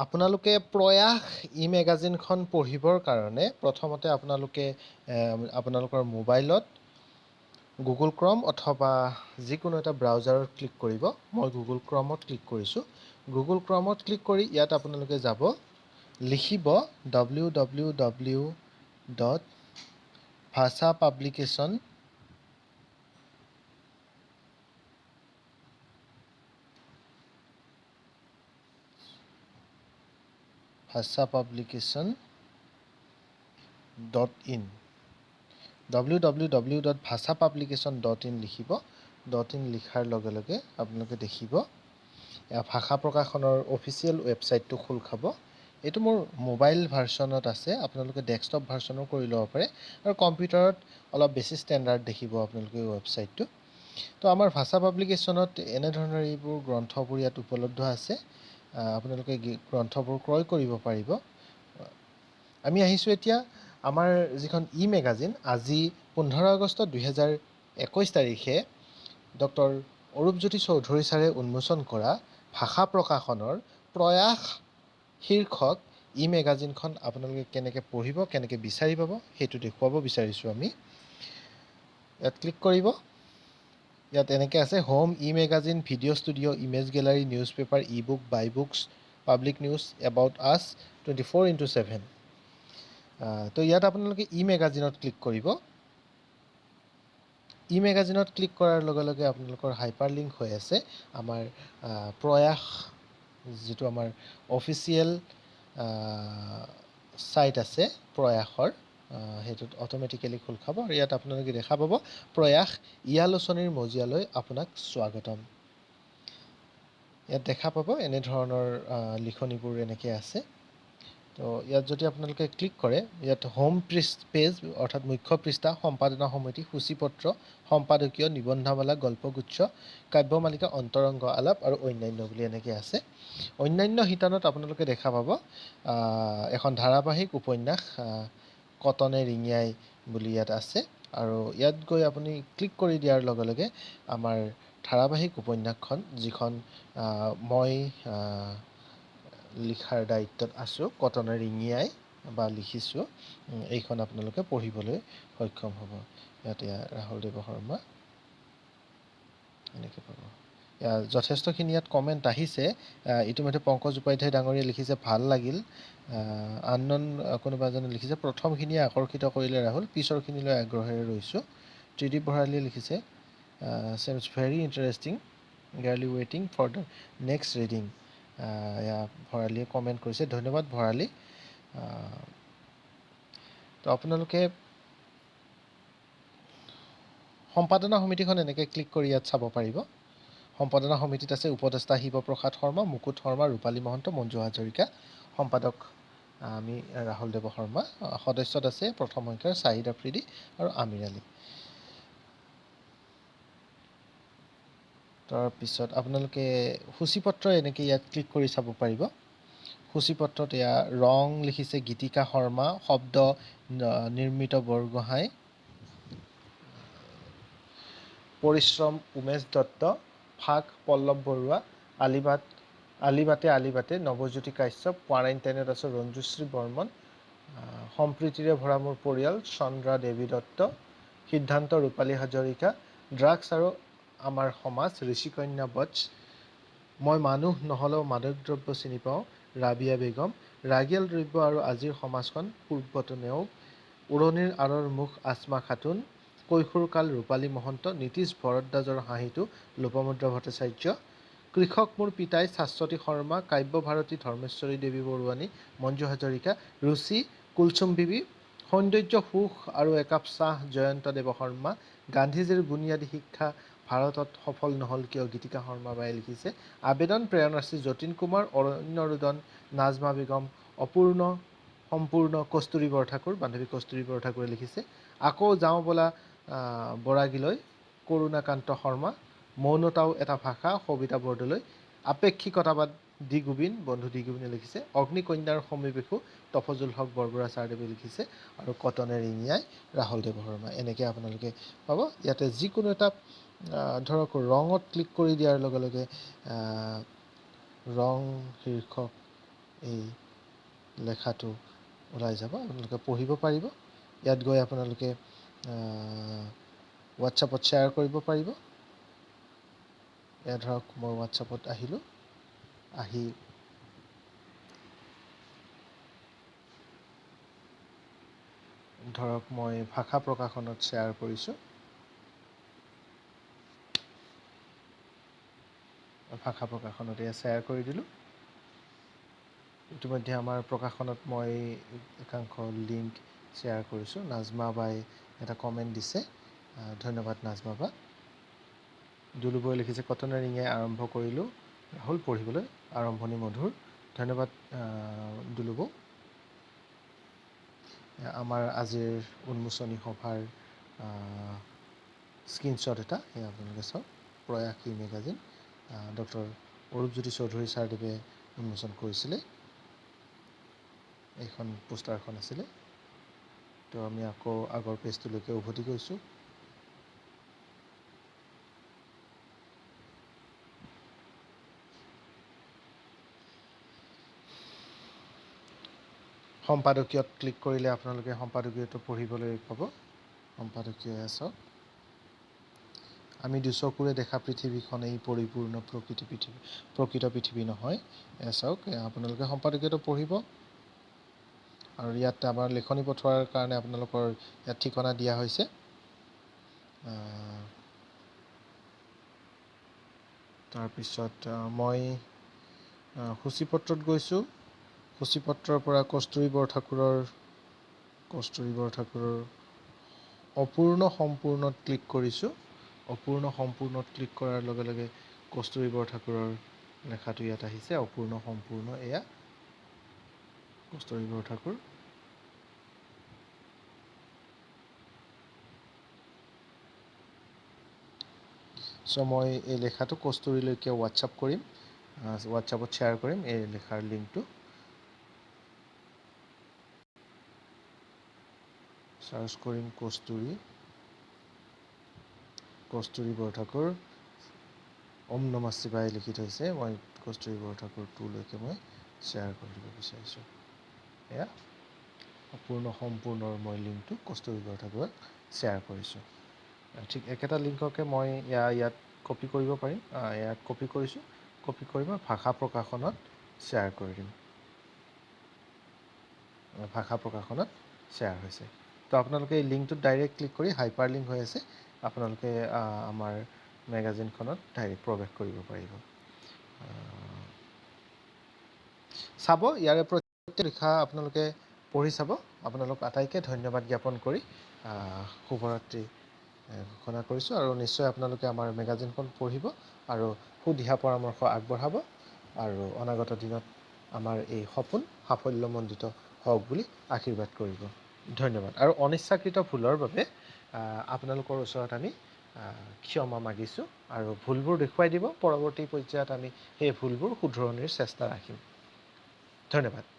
আপোনালোকে প্ৰয়াস ই-মেগাজিনখন পঢ়িবৰ কাৰণে প্ৰথমতে আপোনালোকৰ মোবাইলত গুগল ক্ৰম অথবা যিকোনো এটা ব্ৰাউজাৰত ক্লিক কৰিব। মই গুগল ক্ৰমত ক্লিক কৰিছোঁ। গুগল ক্ৰমত ক্লিক কৰি ইয়াত আপোনালোকে যাব, লিখিব www.bhasapublication bhasapublication.in www.bhasapublication.in লিখিব। .in লিখাৰ লগে লগে আপোনালোকে দেখিব ভাষা প্ৰকাশনৰ অফিচিয়েল ৱেবছাইটটো খোল খাব। এইটো মোৰ মোবাইল ভাৰ্চনত আছে, আপোনালোকে ডেস্কটপ ভাৰ্চনো কৰি ল'ব পাৰে আৰু কম্পিউটাৰত অলপ বেছি ষ্টেণ্ডাৰ্ড দেখিব আপোনালোকে ৱেবছাইটটো। তো আমাৰ ভাষা পাব্লিকেশ্যনত এনেধৰণৰ এইবোৰ গ্ৰন্থবোৰ ইয়াত উপলব্ধ আছে। আপোনালোকে গ্ৰন্থবোৰ ক্ৰয় কৰিব পাৰিব। আমি আহিছোঁ এতিয়া আমাৰ যিখন ই-মেগাজিন, আজি 15 আগষ্ট 2021 তাৰিখে ডক্টৰ অৰূপজ্যোতি চৌধুৰী ছাৰে উন্মোচন কৰা ভাষা প্ৰকাশনৰ প্ৰয়াস শীৰ্ষক ই-মেগাজিনখন আপোনালোকে কেনেকৈ পঢ়িব, কেনেকৈ বিচাৰি পাব, সেইটো দেখুৱাব বিচাৰিছোঁ আমি। ইয়াত ক্লিক কৰিব। ইয়াত এনেকৈ আছে home, e magazine, video' studio', image gallery, news paper, e book, buy books, public news, about us 24/7। তো ইয়াত আপোনালোকে ই-মেগাজিনত ক্লিক কৰিব। ই-মেগাজিনত ক্লিক কৰাৰ লগে লগে আপোনালোকৰ হাইপাৰ লিংক হৈ আছে আমাৰ প্ৰয়াস, যিটো আমাৰ অফিচিয়েল ছাইট আছে প্ৰয়াসৰ, সেইটোত অট'মেটিকেলি খোল খাব আৰু ইয়াত আপোনালোকে দেখা পাব প্ৰয়াস ই-আলোচনীৰ মজিয়ালৈ আপোনাক স্বাগতম। ইয়াত দেখা পাব এনেধৰণৰ লিখনিবোৰ এনেকৈ আছে। তো ইয়াত যদি আপোনালোকে ক্লিক কৰে, ইয়াত হোম পেজ অৰ্থাৎ মুখ্য পৃষ্ঠা, সম্পাদনা সমিতি, সূচীপত্ৰ, সম্পাদকীয়, নিবন্ধমালা, গল্পগুচ্ছ, কাব্যমালিকা, অন্তৰংগ আলাপ আৰু অন্যান্য বুলি এনেকৈ আছে। অন্যান্য শিতানত আপোনালোকে দেখা পাব এখন ধাৰাবাহিক উপন্যাস কটনে ৰিঙিয়াই বুলি ইয়াত আছে আৰু ইয়াত গৈ আপুনি ক্লিক কৰি দিয়াৰ লগে লগে আমাৰ ধাৰাবাহিক উপন্যাসখন, যিখন মই লিখাৰ দায়িত্বত আছোঁ, কটনে ৰিঙিয়াই বা লিখিছোঁ, এইখন আপোনালোকে পঢ়িবলৈ সক্ষম হ'ব। ইয়াতে ৰাহুল দেৱ শৰ্মা এনেকৈ পাব। যথেষ্টখিনি ইয়াত কমেণ্ট আহিছে। ইতিমধ্যে পংকজ উপাধ্যায় ডাঙৰীয়াই লিখিছে ভাল লাগিল। আননন কোনোবা এজনে লিখিছে প্ৰথমখিনিয়ে আকৰ্ষিত কৰিলে ৰাহুল, পিছৰখিনিলৈ আগ্ৰহেৰে ৰৈছোঁ। ত্ৰিদীপ ভৰালীয়ে লিখিছে ছেমছ ভেৰি ইণ্টাৰেষ্টিং, গাৰ্লি ৱেইটিং ফৰ দ্য নেক্সট ৰিডিং। ভৰালীয়ে কমেণ্ট কৰিছে, ধন্যবাদ ভৰালী। তো আপোনালোকে সম্পাদনা সমিতিখন এনেকৈ ক্লিক কৰি ইয়াত চাব পাৰিব। সম্পাদনা সমিতিত আছে উপদেষ্টা শিৱপ্ৰসাদ শৰ্মা, মুকুট শৰ্মা, ৰূপালী মহন্ত, মঞ্জু হাজৰিকা। সম্পাদক আমি ৰাহুল দেৱ শৰ্মা। সদস্যত আছে প্ৰথম সংখ্যাৰ চাহিদ আফ্ৰিদি আৰু আমিৰ আলী। তাৰপিছত আপোনালোকে সূচীপত্ৰ এনেকৈ ইয়াত ক্লিক কৰি চাব পাৰিব। সূচীপত্ৰত এয়া ৰং লিখিছে গীতিকা শৰ্মা, শব্দ নিৰ্মিত বৰগোহাঁই, পৰিশ্ৰম উমেশ দত্ত, ফাগ পল্লৱ বৰুৱা, আলিবাটে নৱজ্যোতি কাশ্যপ, কোৱাৰেণ্টাইনত আছোঁ ৰঞ্জুশ্ৰী বৰ্মন, সম্প্ৰীতিৰে ভৰা মোৰ পৰিয়াল চন্দ্ৰা দেৱী দত্ত, সিদ্ধান্ত ৰূপালী হাজৰিকা, ড্ৰাগছ আৰু আমাৰ সমাজ ঋষিকন্যা বৎস, মই মানুহ নহ'লেও মাদক দ্ৰব্য চিনি পাওঁ ৰাবিয়া বেগম, ৰাগিয়াল দ্ৰব্য আৰু আজিৰ সমাজখন পূৰ্বটো নেওগ, উৰণিৰ আঁৰৰ মুখ আসমা খাতুন, কৈশোৰকাল ৰূপালী মহন্ত, নীতিশ ভৰদ্বাজৰ হাঁহিটো লোপামুদ্ৰা ভট্টাচাৰ্য, কৃষক মোৰ পিতাই শাশ্বতী শৰ্মা, কাব্য ভাৰতী ধৰ্মেশ্বৰী দেৱী বৰুৱানী, মঞ্জু হাজৰিকা, ৰুচি কুলচুম বিবি, সৌন্দৰ্য সুখ আৰু একাপ চাহ জয়ন্ত দেৱ শৰ্মা, গান্ধীজীৰ বুনিয়াদী শিক্ষা ভাৰতত সফল নহ'ল কিয় গীতিকা শৰ্মা বাই লিখিছে, আবেদন প্ৰেৰণাৰ্থী যতীন কুমাৰ, অৰণ্য ৰুদন, নাজমা বেগম, সম্পূৰ্ণ কস্তুৰী বৰঠাকুৰ, বান্ধৱী কস্তুৰী বৰঠাকুৰে লিখিছে, আকৌ যাওঁ বলা বৰাগীলৈ কৰুণাকান্ত শৰ্মা, মৌনতাও এটা ভাষা সবিতা বৰদলৈ, আপেক্ষিকতাবাদ ডি গোবিন, বন্ধু ডি গোবিনে লিখিছে, অগ্নিকন্যাৰ সমীপেশু তফজুল হক বৰবৰা ছাৰদেৱে লিখিছে আৰু কটনে ৰিঙিয়াই ৰাহুল দেৱ শৰ্মা। এনেকৈ আপোনালোকে পাব। ইয়াতে যিকোনো এটা ধৰক ৰঙত ক্লিক কৰি দিয়াৰ লগে লগে ৰং শীৰ্ষক এই লেখাটো ওলাই যাব, আপোনালোকে পঢ়িব পাৰিব। ইয়াত গৈ আপোনালোকে হোৱাটছআপত শ্বেয়াৰ কৰিব পাৰিব। এয়া ধৰক মই হোৱাটছআপত আহিলোঁ, আহি ধৰক মই ভাষা প্ৰকাশনত শ্বেয়াৰ কৰিছোঁ। ভাষা প্ৰকাশনত এয়া শ্বেয়াৰ কৰি দিলোঁ। ইতিমধ্যে আমাৰ প্ৰকাশনত মই একাংশ লিংক শ্বেয়াৰ কৰিছোঁ। নাজমা বাই এটা কমেণ্ট দিছে, ধন্যবাদ নাজমা বা। দুলুবই লিখিছে, কটনে ৰিঙে আৰম্ভ কৰিলোঁ ৰাহুল পঢ়িবলৈ, আৰম্ভণি মধুৰ। ধন্যবাদ দুলুবু। আমাৰ আজিৰ উন্মোচনী সভাৰ স্ক্ৰীনশ্বট এটা, সেয়া আপোনালোকে চাওক। প্ৰয়াসী মেগাজিন, ডক্টৰ অৰূপজ্যোতি চৌধুৰী ছাৰদেৱে উন্মোচন কৰিছিলে। এইখন পোষ্টাৰখন আছিলে। তো আমি আকৌ আগৰ পেজটোলৈকে উভতি গৈছোঁ। সম্পাদকীয়ত ক্লিক কৰিলে আপোনালোকে সম্পাদকীয়টো পঢ়িবলৈ পাব। সম্পাদকীয় এয়া চাওক। আমি দুচকুৰে দেখা পৃথিৱীখনেই পৰিপূৰ্ণ প্ৰকৃত পৃথিৱী নহয়। এয়া চাওক, আপোনালোকে সম্পাদকীয়টো পঢ়িব। আৰু ইয়াত আমাৰ লিখনি পঠোৱাৰ কাৰণে আপোনালোকৰ ইয়াত ঠিকনা দিয়া হৈছে। তাৰপিছত মই সূচীপত্ৰত গৈছোঁ। সূচীপত্ৰৰ পৰা কস্তুৰী বৰঠাকুৰৰ অপূৰ্ণ সম্পূৰ্ণত ক্লিক কৰিছোঁ। অপূৰ্ণ সম্পূৰ্ণত ক্লিক কৰাৰ লগে লগে কস্তুৰী বৰঠাকুৰৰ লেখাটো ইয়াত আহিছে। অপূৰ্ণ সম্পূৰ্ণ, এয়া কস্তুৰী বৰঠাকুৰ। চ' মই এই লেখাটো কস্তুৰীলৈকে হোৱাটছআপ কৰিম, হোৱাটছআপত শ্বেয়াৰ কৰিম এই লেখাৰ লিংকটো। চাৰ্চ কৰিম কস্তুৰী বৰঠাকুৰ। ওম নমঃ শিৱায় লিখি থৈছে। মই কস্তুৰী বৰঠাকুৰ 2লৈকে মই শ্বেয়াৰ কৰিব বিচাৰিছোঁ। এয়া অপূৰ্ণ সম্পূৰ্ণৰ মই লিংকটো কস্তুৰী বৰঠাকুৰক শ্বেয়াৰ কৰিছোঁ। ঠিক একেটা লিংককে মই ইয়াত কপি কৰিব পাৰিম। ইয়াত কপি কৰিছোঁ। কপি কৰি মই ভাষা প্ৰকাশনত শ্বেয়াৰ কৰি দিম। ভাষা প্ৰকাশনত শ্বেয়াৰ হৈছে। তো আপোনালোকে এই লিংকটোত ডাইৰেক্ট ক্লিক কৰি, হাইপাৰ লিংক হৈ আছে, আপোনালোকে আমাৰ মেগাজিনখনত ডাইৰেক্ট প্ৰৱেশ কৰিব পাৰিব। চাব, ইয়াৰে প্ৰত্যেকটো লিখা আপোনালোকে পঢ়ি চাব। আপোনালোক আটাইকে ধন্যবাদ জ্ঞাপন কৰি শুভৰাত্ৰি ঘোষণা কৰিছোঁ। আৰু নিশ্চয় আপোনালোকে আমাৰ মেগাজিনখন পঢ়িব আৰু সুদিহা পৰামৰ্শ আগবঢ়াব। আৰু অনাগত দিনত আমাৰ এই সপোন সাফল্যমণ্ডিত হওক বুলি আশীৰ্বাদ কৰিব। ধন্যবাদ। আৰু অনিচ্ছাকৃত ভুলৰ বাবে আপোনালোকৰ ওচৰত আমি ক্ষমা মাগিছোঁ। আৰু ভুলবোৰ দেখুৱাই দিব। পৰৱৰ্তী পৰ্যায়ত আমি সেই ভুলবোৰ শুধৰণিৰ চেষ্টা ৰাখিম। ধন্যবাদ।